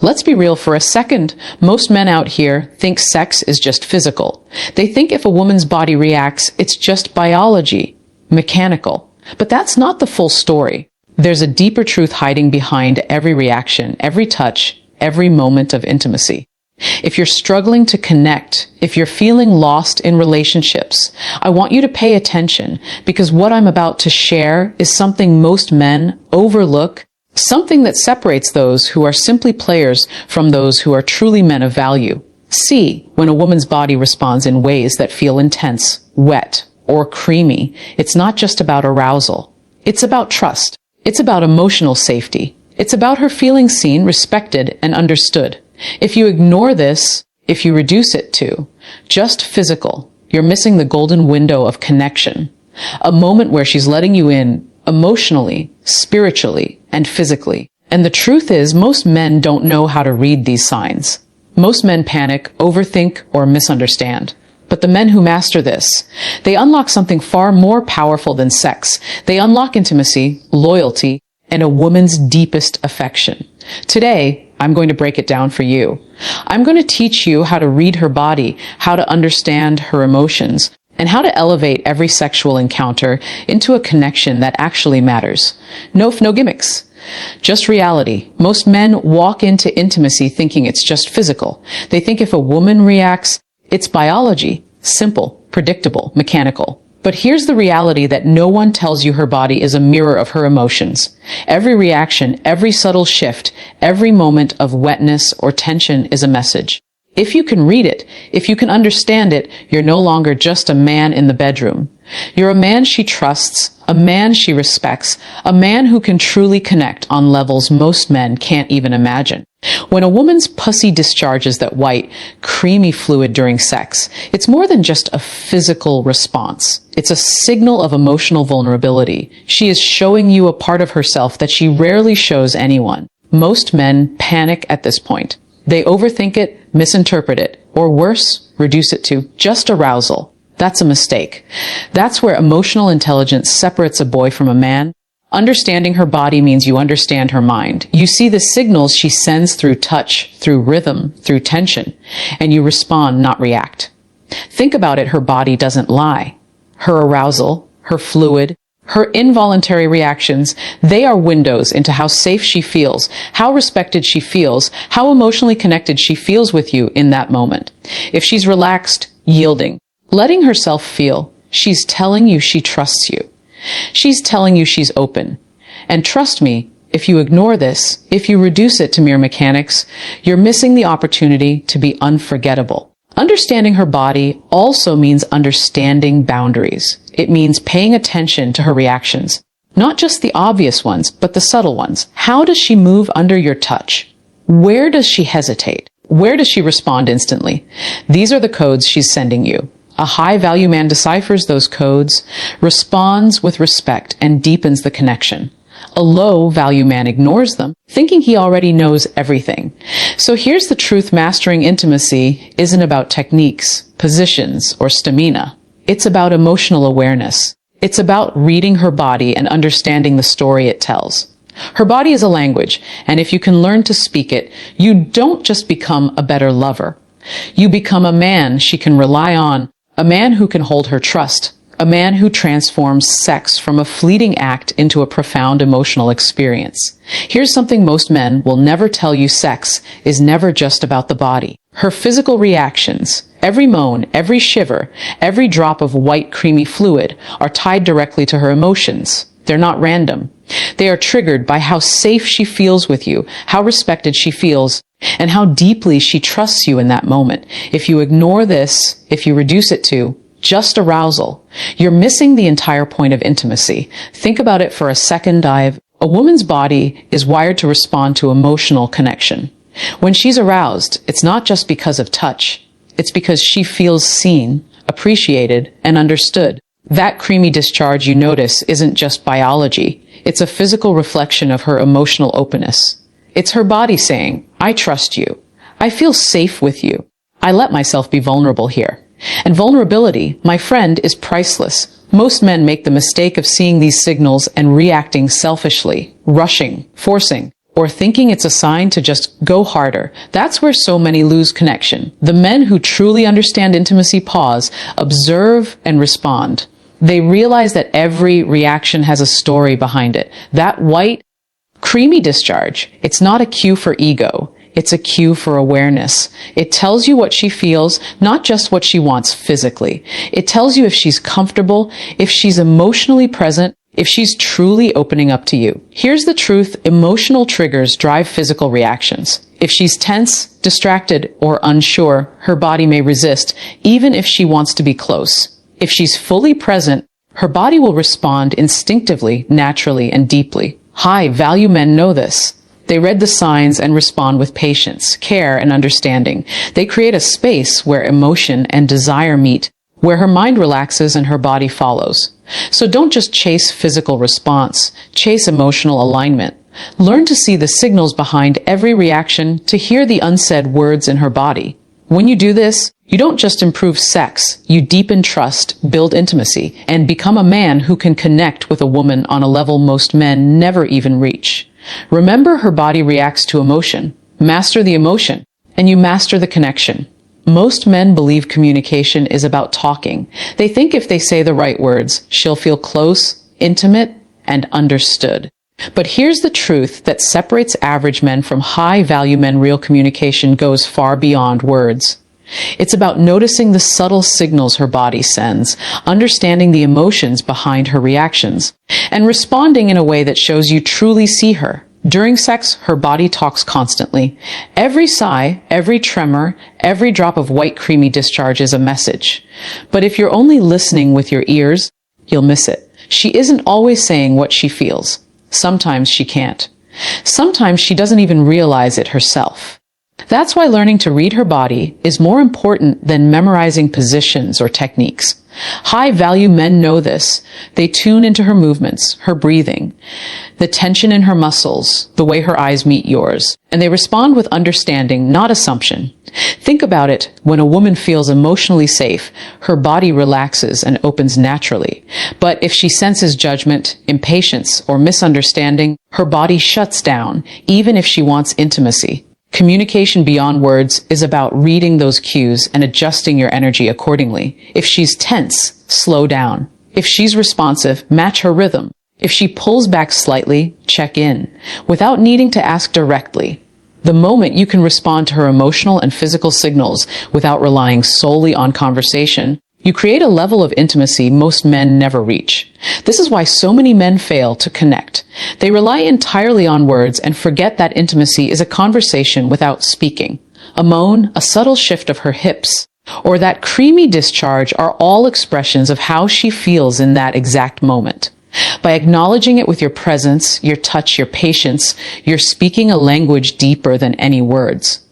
Let's be real for a second. Most men out here think sex is just physical. They think if a woman's body reacts, it's just biology, mechanical. But that's not the full story. There's a deeper truth hiding behind every reaction, every touch, every moment of intimacy. If you're struggling to connect, if you're feeling lost in relationships, I want you to pay attention, because what I'm about to share is something most men overlook, something that separates those who are simply players from those who are truly men of value. See, when a woman's body responds in ways that feel intense, wet, or creamy, it's not just about arousal. It's about trust. It's about emotional safety. It's about her feeling seen, respected, and understood. If you ignore this, if you reduce it to just physical, you're missing the golden window of connection. A moment where she's letting you in emotionally, spiritually, and physically. And the truth is, most men don't know how to read these signs. Most men panic, overthink, or misunderstand. But the men who master this, they unlock something far more powerful than sex. They unlock intimacy, loyalty, and a woman's deepest affection. Today, I'm going to break it down for you. I'm going to teach you how to read her body, how to understand her emotions, and how to elevate every sexual encounter into a connection that actually matters. No gimmicks. Just reality. Most men walk into intimacy thinking it's just physical. They think if a woman reacts, it's biology, simple, predictable, mechanical. But here's the reality that no one tells you: her body is a mirror of her emotions. Every reaction, every subtle shift, every moment of wetness or tension is a message. If you can read it, if you can understand it, you're no longer just a man in the bedroom. You're a man she trusts, a man she respects, a man who can truly connect on levels most men can't even imagine. When a woman's pussy discharges that white, creamy fluid during sex, it's more than just a physical response. It's a signal of emotional vulnerability. She is showing you a part of herself that she rarely shows anyone. Most men panic at this point. They overthink it, misinterpret it, or worse, reduce it to just arousal. That's a mistake. That's where emotional intelligence separates a boy from a man. Understanding her body means you understand her mind. You see the signals she sends through touch, through rhythm, through tension, and you respond, not react. Think about it. Her body doesn't lie. Her arousal, her fluid, her involuntary reactions, they are windows into how safe she feels, how respected she feels, how emotionally connected she feels with you in that moment. If she's relaxed, yielding, letting herself feel, she's telling you she trusts you. She's telling you she's open. And trust me, if you ignore this, if you reduce it to mere mechanics, you're missing the opportunity to be unforgettable. Understanding her body also means understanding boundaries. It means paying attention to her reactions. Not just the obvious ones, but the subtle ones. How does she move under your touch? Where does she hesitate? Where does she respond instantly? These are the codes she's sending you. A high-value man deciphers those codes, responds with respect, and deepens the connection. A low-value man ignores them, thinking he already knows everything. So here's the truth: mastering intimacy isn't about techniques, positions, or stamina. It's about emotional awareness. It's about reading her body and understanding the story it tells. Her body is a language, and if you can learn to speak it, you don't just become a better lover. You become a man she can rely on, a man who can hold her trust, a man who transforms sex from a fleeting act into a profound emotional experience. Here's something most men will never tell you: sex is never just about the body. Her physical reactions, every moan, every shiver, every drop of white creamy fluid, are tied directly to her emotions. They're not random. They are triggered by how safe she feels with you, how respected she feels, and how deeply she trusts you in that moment. If you ignore this, if you reduce it to just arousal, you're missing the entire point of intimacy. Think about it for a second. A woman's body is wired to respond to emotional connection. When she's aroused, it's not just because of touch. It's because she feels seen, appreciated, and understood. That creamy discharge you notice isn't just biology. It's a physical reflection of her emotional openness. It's her body saying, I trust you. I feel safe with you. I let myself be vulnerable here. And vulnerability, my friend, is priceless. Most men make the mistake of seeing these signals and reacting selfishly, rushing, forcing, or thinking it's a sign to just go harder. That's where so many lose connection. The men who truly understand intimacy pause, observe, and respond. They realize that every reaction has a story behind it. That white, creamy discharge, it's not a cue for ego. It's a cue for awareness. It tells you what she feels, not just what she wants physically. It tells you if she's comfortable, if she's emotionally present, if she's truly opening up to you. Here's the truth. Emotional triggers drive physical reactions. If she's tense, distracted, or unsure, her body may resist, even if she wants to be close. If she's fully present, her body will respond instinctively, naturally, and deeply. High-value men know this. They read the signs and respond with patience, care, and understanding. They create a space where emotion and desire meet, where her mind relaxes and her body follows. So don't just chase physical response, chase emotional alignment. Learn to see the signals behind every reaction, to hear the unsaid words in her body. When you do this, you don't just improve sex, you deepen trust, build intimacy, and become a man who can connect with a woman on a level most men never even reach. Remember, her body reacts to emotion. Master the emotion, and you master the connection. Most men believe communication is about talking. They think if they say the right words, she'll feel close, intimate, and understood. But here's the truth that separates average men from high-value men. Real communication goes far beyond words. It's about noticing the subtle signals her body sends, understanding the emotions behind her reactions, and responding in a way that shows you truly see her. During sex, her body talks constantly. Every sigh, every tremor, every drop of white creamy discharge is a message. But if you're only listening with your ears, you'll miss it. She isn't always saying what she feels. Sometimes she can't. Sometimes she doesn't even realize it herself. That's why learning to read her body is more important than memorizing positions or techniques. High-value men know this. They tune into her movements, her breathing, the tension in her muscles, the way her eyes meet yours, and they respond with understanding, not assumption. Think about it. When a woman feels emotionally safe, her body relaxes and opens naturally. But if she senses judgment, impatience, or misunderstanding, her body shuts down, even if she wants intimacy. Communication beyond words is about reading those cues and adjusting your energy accordingly. If she's tense, slow down. If she's responsive, match her rhythm. If she pulls back slightly, check in, without needing to ask directly. The moment you can respond to her emotional and physical signals without relying solely on conversation, you create a level of intimacy most men never reach. This is why so many men fail to connect. They rely entirely on words and forget that intimacy is a conversation without speaking. A moan, a subtle shift of her hips, or that creamy discharge are all expressions of how she feels in that exact moment. By acknowledging it with your presence, your touch, your patience, you're speaking a language deeper than any words.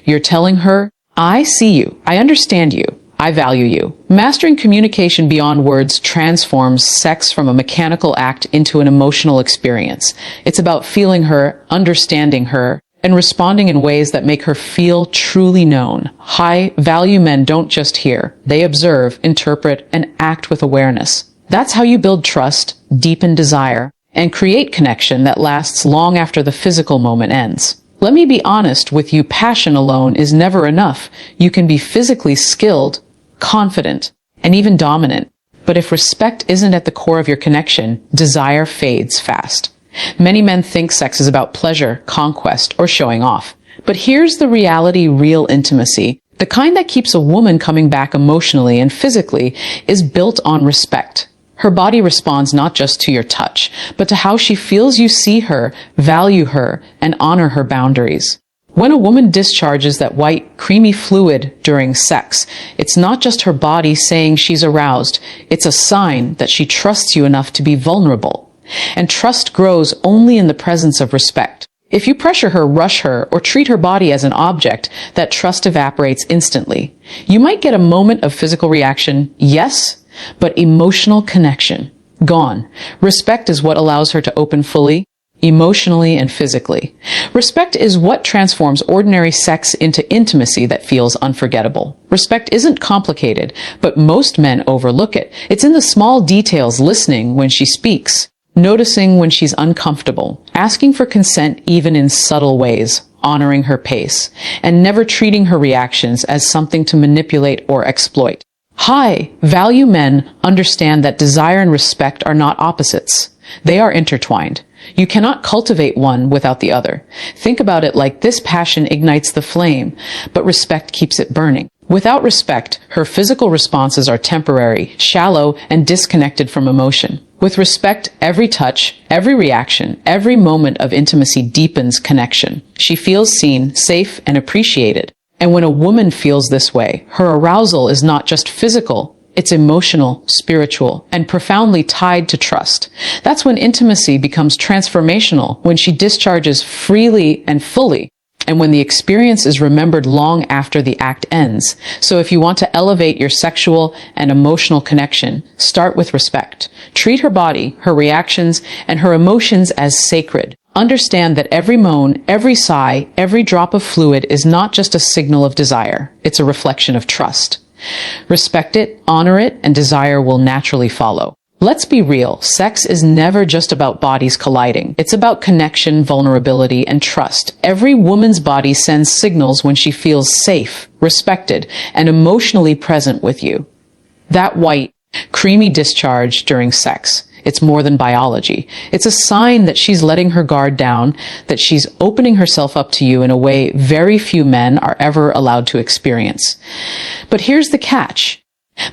You're telling her, I see you, I understand you, I value you. Mastering communication beyond words transforms sex from a mechanical act into an emotional experience. It's about feeling her, understanding her, and responding in ways that make her feel truly known. High-value men don't just hear. They observe, interpret, and act with awareness. That's how you build trust, deepen desire, and create connection that lasts long after the physical moment ends. Let me be honest with you, passion alone is never enough. You can be physically skilled, confident, and even dominant. But if respect isn't at the core of your connection, desire fades fast. Many men think sex is about pleasure, conquest, or showing off. But here's the reality: real intimacy, the kind that keeps a woman coming back emotionally and physically, is built on respect. Her body responds not just to your touch, but to how she feels you see her, value her, and honor her boundaries. When a woman discharges that white, creamy fluid during sex, it's not just her body saying she's aroused. It's a sign that she trusts you enough to be vulnerable. And trust grows only in the presence of respect. If you pressure her, rush her, or treat her body as an object, that trust evaporates instantly. You might get a moment of physical reaction, yes, but emotional connection, gone. Respect is what allows her to open fully, emotionally and physically. Respect is what transforms ordinary sex into intimacy that feels unforgettable. Respect isn't complicated, but most men overlook it. It's in the small details: listening when she speaks, noticing when she's uncomfortable, asking for consent even in subtle ways, honoring her pace, and never treating her reactions as something to manipulate or exploit. High value men understand that desire and respect are not opposites. They are intertwined. You cannot cultivate one without the other. Think about it like this: passion ignites the flame, but respect keeps it burning. Without respect, her physical responses are temporary, shallow, and disconnected from emotion. With respect, every touch, every reaction, every moment of intimacy deepens connection. She feels seen, safe, and appreciated. And when a woman feels this way, her arousal is not just physical, it's emotional, spiritual, and profoundly tied to trust. That's when intimacy becomes transformational, when she discharges freely and fully, and when the experience is remembered long after the act ends. So if you want to elevate your sexual and emotional connection, start with respect. Treat her body, her reactions, and her emotions as sacred. Understand that every moan, every sigh, every drop of fluid is not just a signal of desire. It's a reflection of trust. Respect it, honor it, and desire will naturally follow. Let's be real. Sex is never just about bodies colliding. It's about connection, vulnerability, and trust. Every woman's body sends signals when she feels safe, respected, and emotionally present with you. That white, creamy discharge during sex, it's more than biology. It's a sign that she's letting her guard down, that she's opening herself up to you in a way very few men are ever allowed to experience. But here's the catch.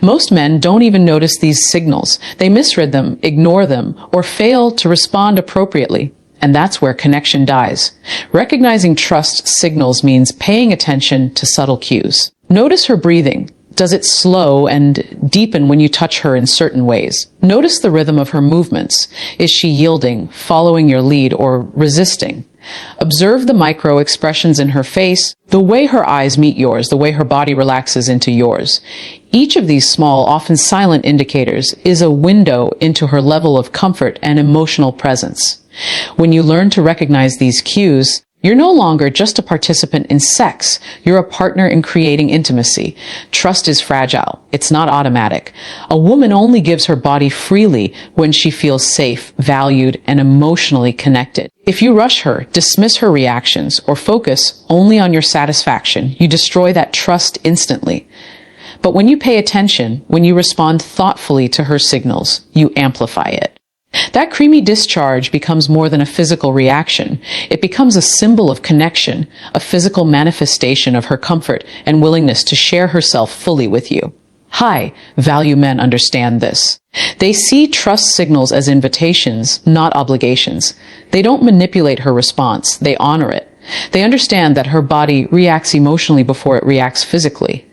Most men don't even notice these signals. They misread them, ignore them, or fail to respond appropriately. And that's where connection dies. Recognizing trust signals means paying attention to subtle cues. Notice her breathing. Does it slow and deepen when you touch her in certain ways? Notice the rhythm of her movements. Is she yielding, following your lead, or resisting? Observe the micro expressions in her face, the way her eyes meet yours, the way her body relaxes into yours. Each of these small, often silent indicators is a window into her level of comfort and emotional presence. When you learn to recognize these cues, you're no longer just a participant in sex. You're a partner in creating intimacy. Trust is fragile. It's not automatic. A woman only gives her body freely when she feels safe, valued, and emotionally connected. If you rush her, dismiss her reactions, or focus only on your satisfaction, you destroy that trust instantly. But when you pay attention, when you respond thoughtfully to her signals, you amplify it. That creamy discharge becomes more than a physical reaction. It becomes a symbol of connection, a physical manifestation of her comfort and willingness to share herself fully with you. High value men understand this. They see trust signals as invitations, not obligations. They don't manipulate her response. They honor it. They understand that her body reacts emotionally before it reacts physically.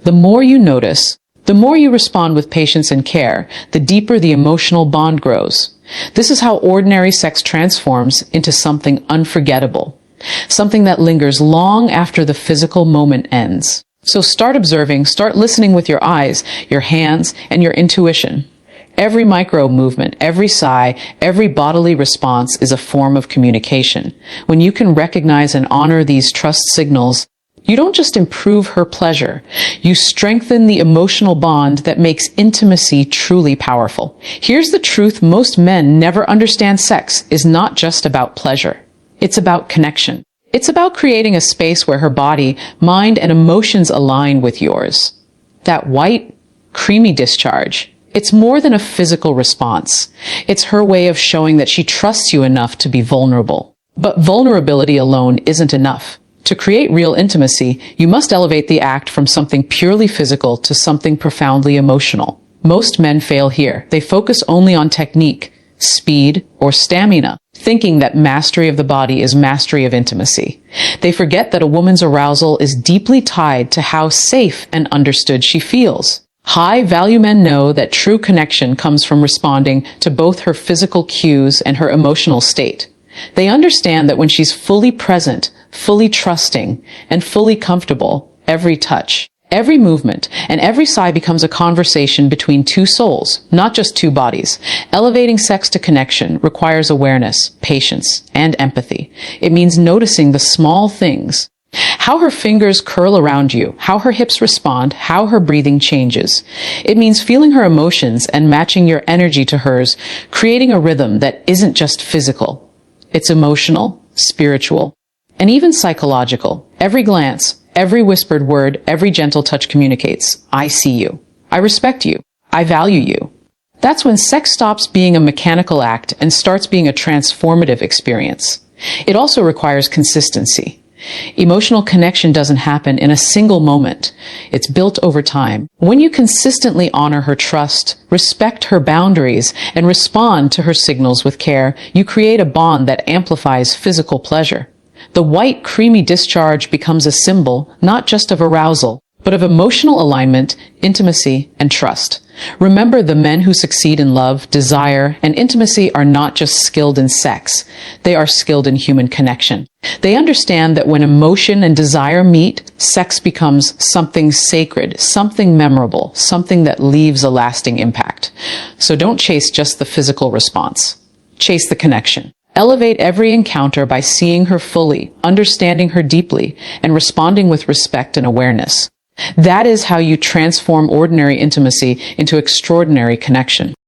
The more you notice, the more you respond with patience and care, the deeper the emotional bond grows. This is how ordinary sex transforms into something unforgettable, something that lingers long after the physical moment ends. So start observing, start listening with your eyes, your hands, and your intuition. Every micro movement, every sigh, every bodily response is a form of communication. When you can recognize and honor these trust signals, you don't just improve her pleasure, you strengthen the emotional bond that makes intimacy truly powerful. Here's the truth: most men never understand sex is not just about pleasure. It's about connection. It's about creating a space where her body, mind, and emotions align with yours. That white, creamy discharge, it's more than a physical response. It's her way of showing that she trusts you enough to be vulnerable. But vulnerability alone isn't enough. To create real intimacy, you must elevate the act from something purely physical to something profoundly emotional. Most men fail here. They focus only on technique, speed, or stamina, thinking that mastery of the body is mastery of intimacy. They forget that a woman's arousal is deeply tied to how safe and understood she feels. High-value men know that true connection comes from responding to both her physical cues and her emotional state. They understand that when she's fully present, fully trusting, and fully comfortable, every touch, every movement, and every sigh becomes a conversation between two souls, not just two bodies. Elevating sex to connection requires awareness, patience, and empathy. It means noticing the small things. how her fingers curl around you, how her hips respond, how her breathing changes. It means feeling her emotions and matching your energy to hers, creating a rhythm that isn't just physical. It's emotional, spiritual, and even psychological. Every glance, every whispered word, every gentle touch communicates. I see you. I respect you. I value you. That's when sex stops being a mechanical act and starts being a transformative experience. It also requires consistency. Emotional connection doesn't happen in a single moment. It's built over time. When you consistently honor her trust, respect her boundaries, and respond to her signals with care, you create a bond that amplifies physical pleasure. The white, creamy discharge becomes a symbol not just of arousal, but of emotional alignment, intimacy, and trust. Remember, the men who succeed in love, desire, and intimacy are not just skilled in sex. They are skilled in human connection. They understand that when emotion and desire meet, sex becomes something sacred, something memorable, something that leaves a lasting impact. So don't chase just the physical response. Chase the connection. Elevate every encounter by seeing her fully, understanding her deeply, and responding with respect and awareness. That is how you transform ordinary intimacy into extraordinary connection.